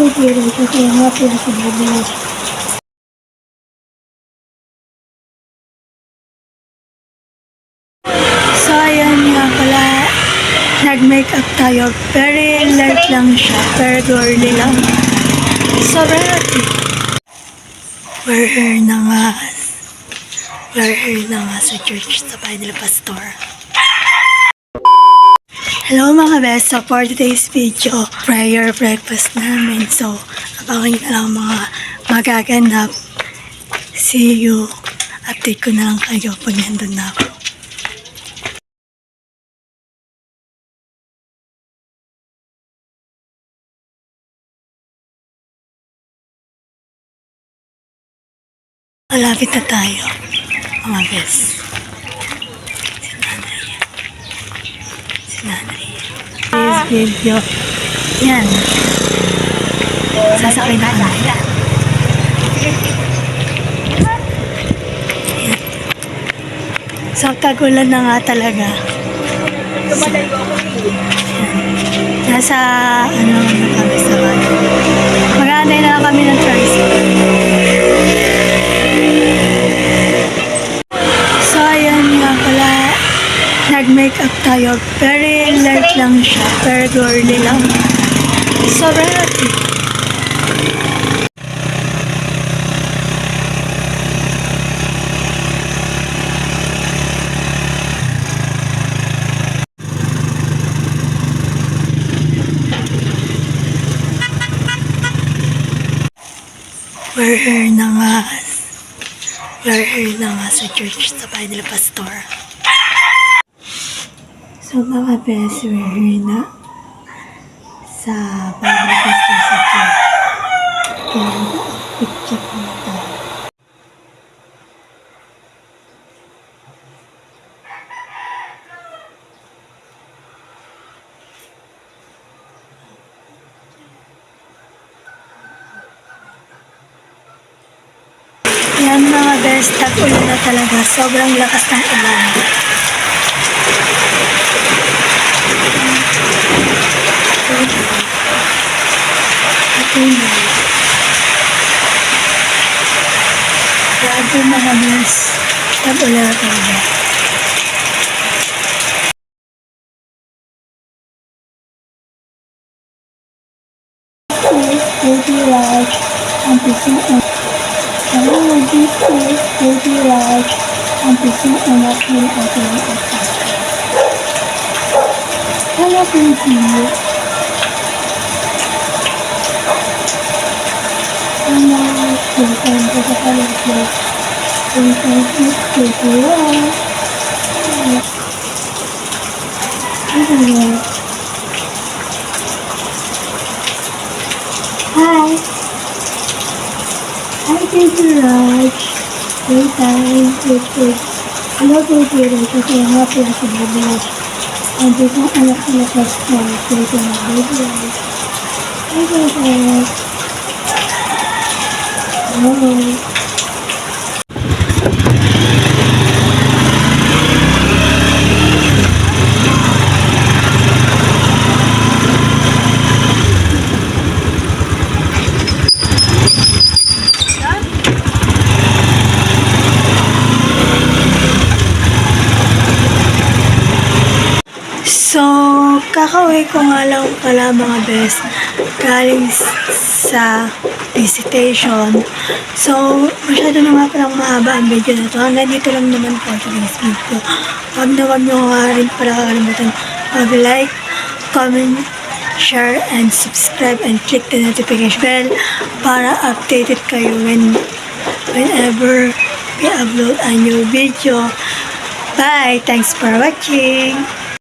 Pero kasi nga pala sa bubulas. So, ayan nga pala. Nag-makeup tayo. Very light lang siya. Very girly lang. Sobrang happy. We're here na nga. We're here na nga sa church sa bahay nila pastor. Hello mga best, so for today's video, prayer breakfast namin. So, abangan na lang mga magaganap. See you. Update ko na lang kayo pag nandun na ako. Malapit na tayo, mga best. Si nanay. Today's video. Yan. Sasakay na tayo. Yan. So, tagulan na nga talaga. So, nasa, ano na kami sa bahay. Mag-aantay na lang kami ng tricycle. So, ayan nga pala. Nag-makeup tayo. Very light lang siya. Very girly lang. Sobrang happy. We're here na nga. We're here na nga sa church sa bahay nila pastor. So mga best, we're here na sa bahay nila pastor sa church. Kaya picture ko na tayo. Yan mga best, tag-ulan na talaga. Sobrang lakas ng ulan. Grabe mga best, tag-ulan na talaga. Baby large, and pising and hello, this is baby large, and pising and not really opening up. Hello, baby. Hello, welcome to the holiday. Welcome to baby large. Hello. Hi. Hi, Baby Raj. Wait, wait. Hello, Baby Raj. Kasi nga pala sa bubulas. And dito ang anak ko na pastor. Dito na Baby Raj. Hi, Baby Raj. Hello. So, kakauwi ko nga lang pala mga best galing sa visitation. So, masyado na nga palang mahaba ang video na ito. Hanggang dito lang naman po today's video. Wag nyo nga rin pala kakalimutan mag-like, comment, share, and subscribe, and click the notification bell para updated kayo whenever we upload a new video. Bye! Thanks for watching!